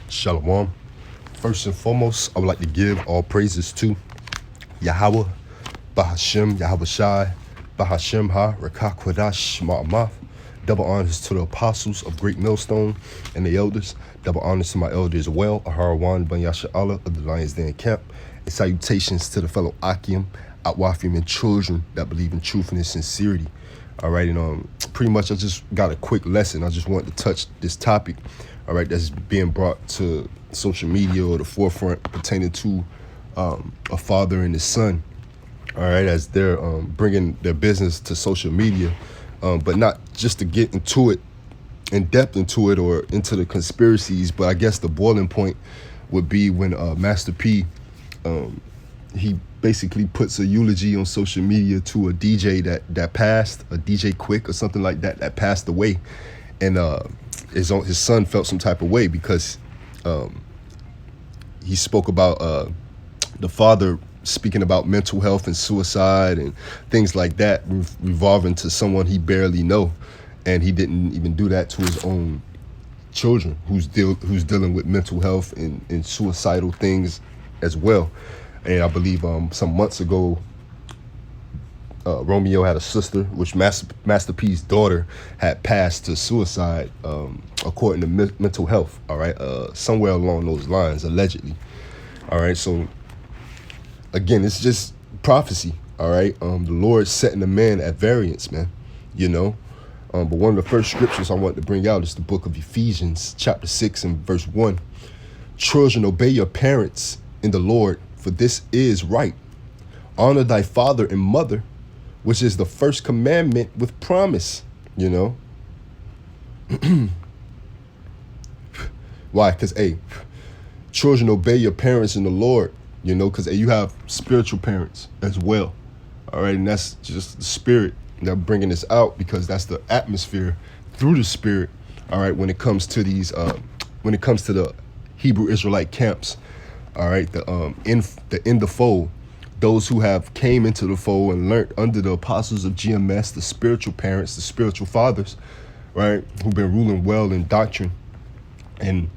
Shalom. First and foremost, I would like to give all praises to Yahweh, Bahashem, Yahweh Shai, Bahashem Ha, Rakah Kwadash, Ma'amath. Double honors to the apostles of Great Millstone and the elders. Double honors to my elder as well, Aharawan Ben Yasha Allah of the Lions Den Camp. And salutations to the fellow Akim, Atwafim, and children that believe in truth and in sincerity. All right, and pretty much I just got a quick lesson. I just wanted to touch this topic, all right, that's being brought to social media or the forefront pertaining to a father and his son, all right, as they're bringing their business to social media, but not just to get into it, in depth into it or into the conspiracies, but I guess the boiling point would be when Master P, he basically puts a eulogy on social media to a DJ that passed, a DJ Quick or something like that passed away, and his son felt some type of way because he spoke about the father speaking about mental health and suicide and things like that, revolving to someone he barely know, and he didn't even do that to his own children who's dealing with mental health and suicidal things as well. And I believe some months ago, Romeo had a sister, which Master P's daughter had passed to suicide, according to mental health. All right, somewhere along those lines, allegedly. All right, so again, it's just prophecy. All right, the Lord setting the man at variance, man. You know, but one of the first scriptures I want to bring out is the book of Ephesians, chapter 6 and verse 1. Children, obey your parents in the Lord, for this is right. Honor thy father and mother, which is the first commandment with promise, you know. Why? Because, hey, children, obey your parents in the Lord, you know, because you have spiritual parents as well. All right, and that's just the spirit that bringing this out, because that's the atmosphere through the spirit. All right, when it comes to these, when it comes to the Hebrew Israelite camps, all right, in the fold, those who have came into the fold and learned under the apostles of GMS, the spiritual parents, the spiritual fathers, right, who've been ruling well in doctrine, and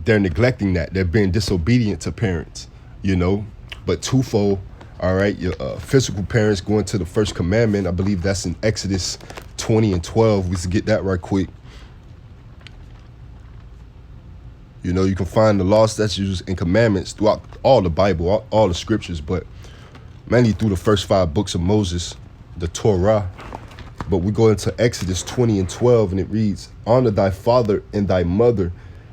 they're neglecting that. They're being disobedient to parents, you know, but twofold. All right, your physical parents going to the first commandment. I believe that's in Exodus 20 and 12. We should get that right quick. You know, you can find the law, statutes, and commandments throughout all the Bible, all the scriptures, but mainly through the first 5 books of Moses, the Torah. But we go into Exodus 20 and 12, and it reads, honor thy father and thy mother,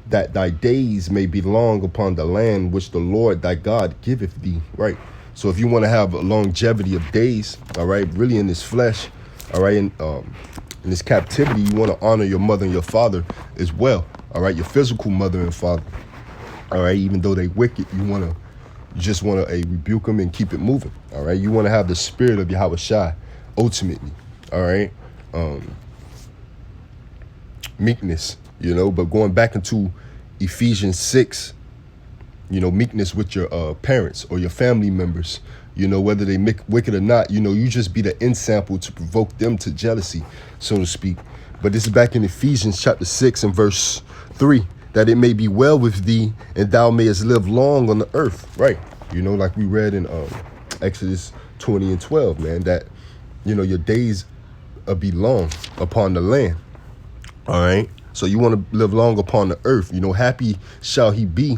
that thy days may be long upon the land which the Lord thy God giveth thee. Right. So if you want to have a longevity of days, all right, really in this flesh, all right, in this captivity, you want to honor your mother and your father as well. All right, your physical mother and father. All right, even though they wicked, you just want to rebuke them and keep it moving. All right, you want to have the spirit of Yahweh Shai, ultimately. All right, meekness, you know. But going back into Ephesians 6, you know, meekness with your parents or your family members, you know, whether they make wicked or not, you know, you just be the ensample to provoke them to jealousy, so to speak. But this is back in Ephesians chapter 6 and verse 3, that it may be well with thee and thou mayest live long on the earth. Right. You know, like we read in Exodus 20 and 12, man, that, you know, your days be long upon the land. All right. So you want to live long upon the earth. You know, happy shall he be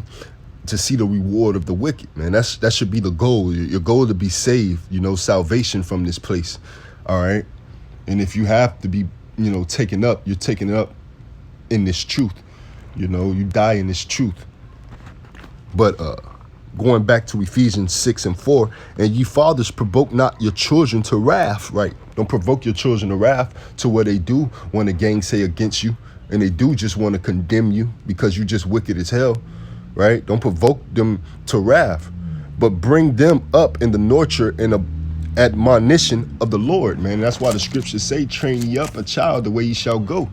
to see the reward of the wicked, man. That should be the goal. Your goal to be saved, you know, salvation from this place. All right. And if you have to be, you know, taken up, you're taken up in this truth. You know, you die in this truth. But going back to Ephesians 6 and 4, and ye fathers provoke not your children to wrath. Right. Don't provoke your children to wrath, to what they do want to gainsay against you, and they do just want to condemn you because you just wicked as hell. Right. Don't provoke them to wrath, but bring them up in the nurture and admonition of the Lord, man. That's why the scriptures say, train ye up a child the way he shall go.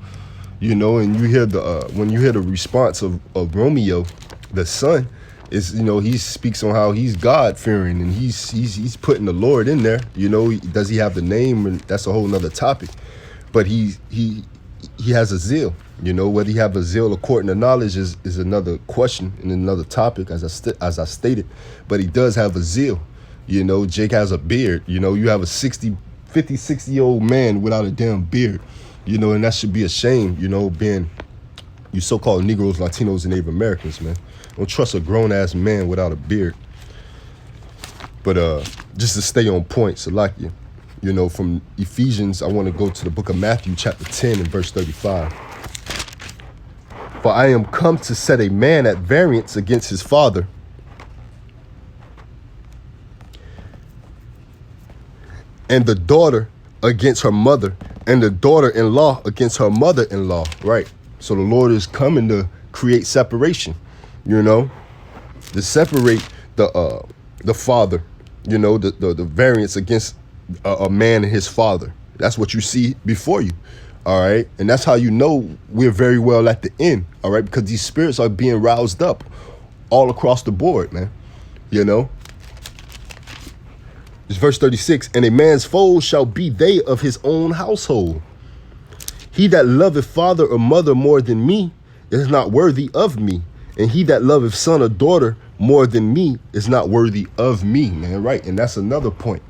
You know, and you hear the when you hear the response of Romeo, the son, is, you know, he speaks on how he's God fearing and he's putting the Lord in there. You know, does he have the name? And that's a whole nother topic. But he he has a zeal. You know, whether he have a zeal according to knowledge is another question and another topic, as I stated. But he does have a zeal. You know, Jake has a beard. You know, you have a 60-year-old man without a damn beard. You know, and that should be a shame, you know, being you so-called Negroes, Latinos, and Native Americans, man. Don't trust a grown-ass man without a beard. But just to stay on point, Salakia, you know, from Ephesians, I want to go to the book of Matthew, chapter 10 and verse 35. For I am come to set a man at variance against his father, and the daughter against her mother, and the daughter-in-law against her mother-in-law. Right. So the Lord is coming to create separation, you know, to separate the father, you know, the variance against a man and his father. That's what you see before you. All right. And that's how you know we're very well at the end. All right. Because these spirits are being roused up all across the board, man. You know, it's verse 36. And a man's foes shall be they of his own household. He that loveth father or mother more than me is not worthy of me. And he that loveth son or daughter more than me is not worthy of me, man. Right. And that's another point.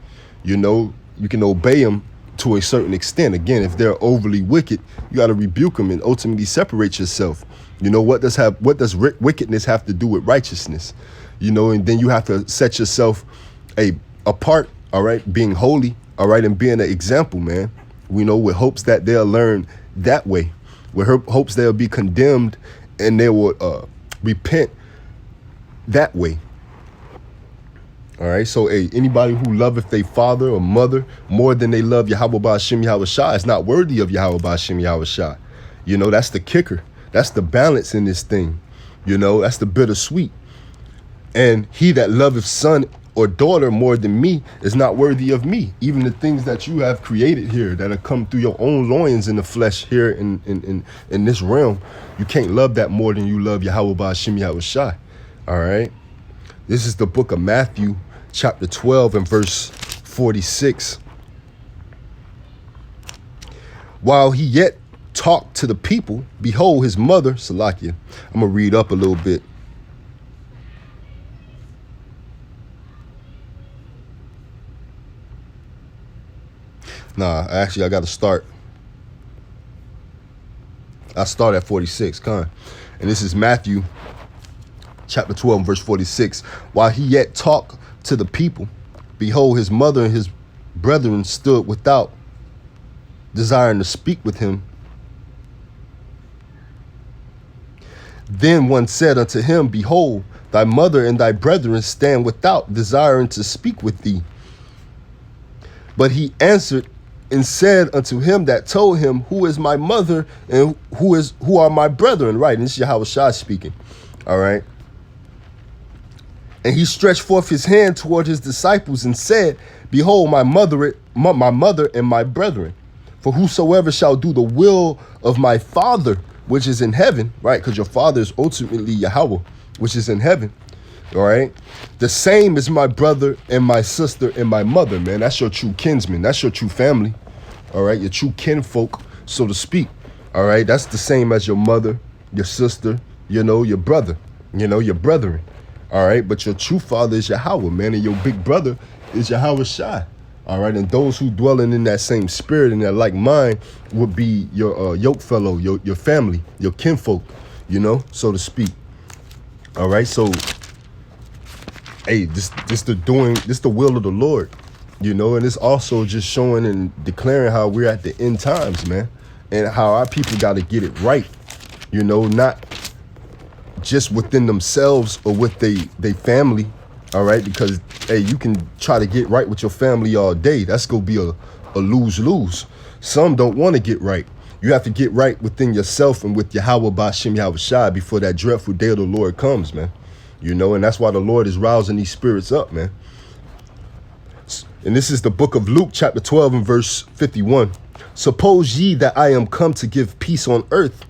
You know, you can obey them to a certain extent. Again, if they're overly wicked, you got to rebuke them and ultimately separate yourself. You know, what does wickedness have to do with righteousness? You know, and then you have to set yourself apart, all right, being holy, all right, and being an example, man. We know with hopes that they'll learn that way, with hopes they'll be condemned and they will repent that way. All right, so anybody who loveth their father or mother more than they love Yahweh Ba'ashem Yahweh Shai is not worthy of Yahweh Ba'ashem Yahweh Shai. You know, that's the kicker. That's the balance in this thing. You know, that's the bittersweet. And he that loveth son or daughter more than me is not worthy of me. Even the things that you have created here that have come through your own loins in the flesh here in this realm, you can't love that more than you love Yahweh Ba'ashem Yahweh Shai. All right. This is the book of Matthew, chapter 12 and verse 46. While he yet talked to the people, behold, his mother, Salakia. I'm going to read up a little bit. Nah, actually, I got to start. I start at 46, And this is Matthew chapter 12, verse 46. While he yet talked to the people, behold, his mother and his brethren stood without, desiring to speak with him. Then one said unto him, behold, thy mother and thy brethren stand without, desiring to speak with thee. But he answered and said unto him that told him, who is my mother and who are my brethren? Right, and this is Yahweh Shai speaking. All right. And he stretched forth his hand toward his disciples and said, behold, my mother and my brethren. For whosoever shall do the will of my Father, which is in heaven, right? Because your Father is ultimately Yahweh, which is in heaven. All right. The same is my brother and my sister and my mother, man. That's your true kinsman. That's your true family. All right. Your true kinfolk, so to speak. All right. That's the same as your mother, your sister, you know, your brother, you know, your brethren. All right. But your true father is Yahweh, man. And your big brother is Yahweh Shai. All right. And those who dwelling in that same spirit and that like mind would be your yoke fellow, your family, your kinfolk, you know, so to speak. All right. So, hey, this the will of the Lord, you know, and it's also just showing and declaring how we're at the end times, man, and how our people got to get it right, you know, not just within themselves or with they family, all right, because, hey, you can try to get right with your family all day. That's going to be a lose-lose. Some don't want to get right. You have to get right within yourself and with Yahweh Ba'ashem Yahweh Shai before that dreadful day of the Lord comes, man. You know, and that's why the Lord is rousing these spirits up, man. And this is the book of Luke, chapter 12 and verse 51. Suppose ye that I am come to give peace on earth?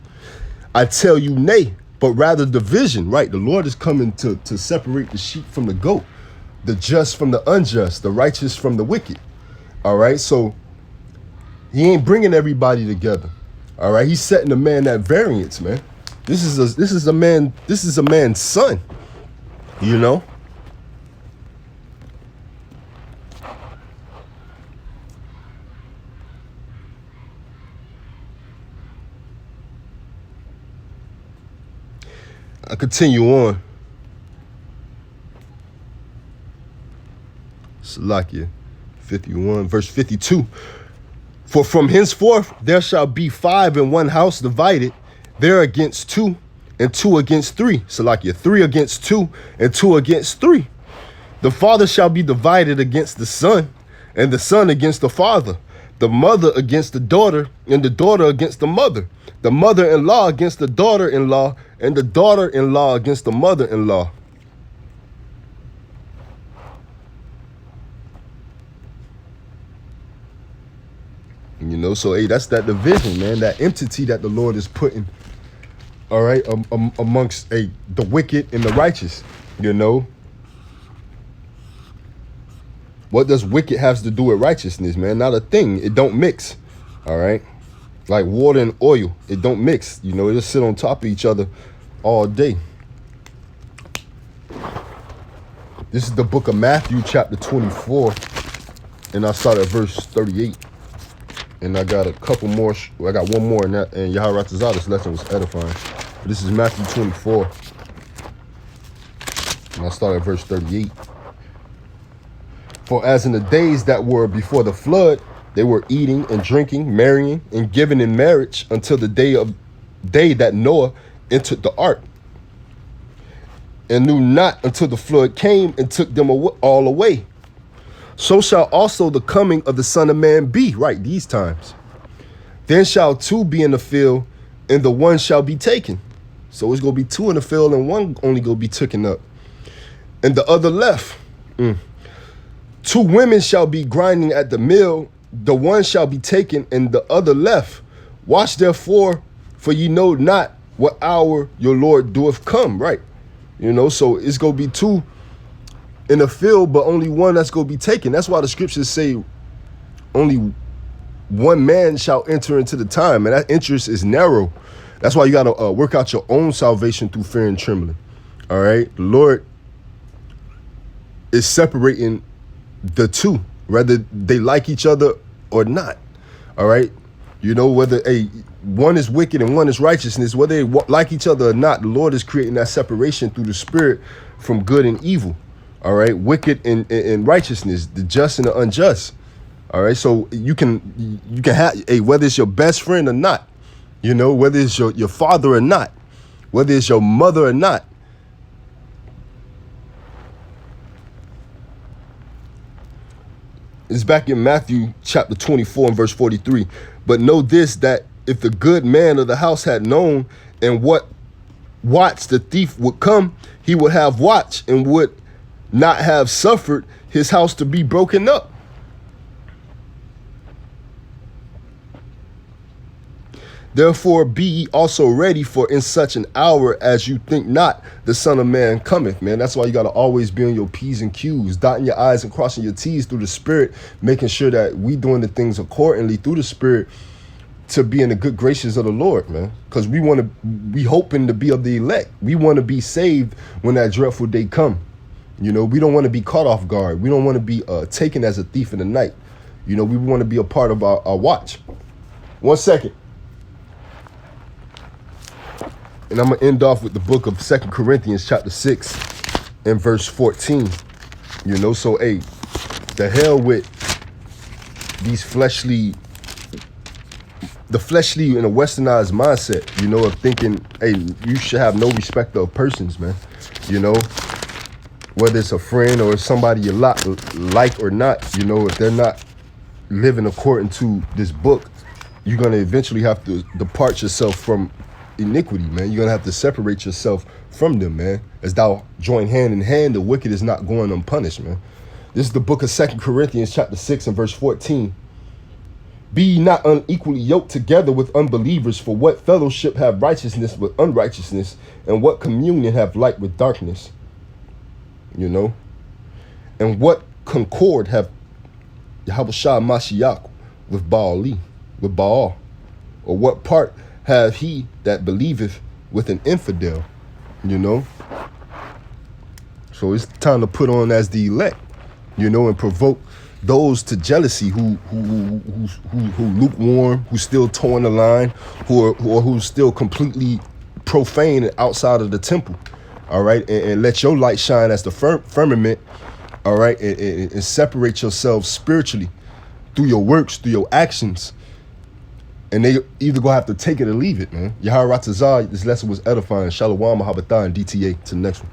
I tell you nay, but rather division, right? The Lord is coming to separate the sheep from the goat, the just from the unjust, the righteous from the wicked. All right, so he ain't bringing everybody together. All right, he's setting the man at variance, man. This is a man's son, you know. I continue on. Salakia 51, verse 52. For from henceforth there shall be 5 in one house divided, there against 2, and 2 against 3. Salakia, 3 against 2, and 2 against 3. The father shall be divided against the son, and the son against the father, the mother against the daughter, and the daughter against the mother-in-law against the daughter-in-law, and the daughter-in-law against the mother-in-law. You know, so hey, that's that division, man, that entity that the Lord is putting, all right, amongst the wicked and the righteous, you know. What does wicked have to do with righteousness, man? Not a thing. It don't mix, all right? Like water and oil, it don't mix. You know, it just sit on top of each other all day. This is the book of Matthew, chapter 24, and I start at verse 38. And I got a couple more. I got one more in that. And Yahweh Ratazah's lesson was edifying. But this is Matthew 24. And I start at verse 38. For as in the days that were before the flood, they were eating and drinking, marrying, and giving in marriage until the day that Noah entered the ark, and knew not until the flood came and took them all away. So shall also the coming of the Son of Man be, right, these times. Then shall 2 be in the field, and the one shall be taken. So it's going to be 2 in the field, and one only going to be taken up. And the other left. 2 women shall be grinding at the mill, the one shall be taken, and the other left. Watch therefore, for ye know not what hour your Lord doeth come, right? You know, so it's going to be 2 in the field, but only one that's going to be taken. That's why the scriptures say only one man shall enter into the time, and that interest is narrow. That's why you got to work out your own salvation through fear and trembling. All right, the Lord is separating the 2, whether they like each other or not. All right, you know, whether one is wicked and one is righteousness, whether they like each other or not, the Lord is creating that separation through the Spirit from good and evil. All right, wicked and righteousness, the just and the unjust. All right, so you can have whether it's your best friend or not, you know, whether it's your father or not, whether it's your mother or not. It's back in Matthew chapter 24 and verse 43. But know this, that if the good man of the house had known and what watch the thief would come, he would have watched and would not have suffered his house to be broken up. Therefore be ye also ready, for in such an hour as you think not, the Son of Man cometh, man. That's why you got to always be on your P's and Q's, dotting your I's and crossing your T's through the Spirit, making sure that we doing the things accordingly through the Spirit to be in the good graces of the Lord, man. Because we hoping to be of the elect. We want to be saved when that dreadful day come. You know, we don't want to be caught off guard. We don't want to be taken as a thief in the night. You know, we want to be a part of our watch. 1 second. And I'm going to end off with the book of 2 Corinthians chapter 6 and verse 14. You know, so, the hell with these fleshly and a westernized mindset, you know, of thinking, you should have no respect of persons, man. You know, whether it's a friend or somebody you like or not, you know, if they're not living according to this book, you're going to eventually have to depart yourself from iniquity, man. You're going to have to separate yourself from them, man. As thou join hand in hand, the wicked is not going unpunished, man. This is the book of 2 Corinthians chapter 6 and verse 14. Be ye not unequally yoked together with unbelievers, for what fellowship have righteousness with unrighteousness, and what communion have light with darkness? You know, and what concord have Yahushua Mashiach with Baal, Or what part have he that believeth with an infidel? You know? So it's time to put on as the elect, you know, and provoke those to jealousy who lukewarm, who still towing the line, who's still completely profane and outside of the temple. All right, and let your light shine as the firmament. All right, and separate yourself spiritually through your works, through your actions. And they either gonna have to take it or leave it, man. Yahweh Ratazah, this lesson was edifying. Shalom, Mahabatah, and DTA. To the next one.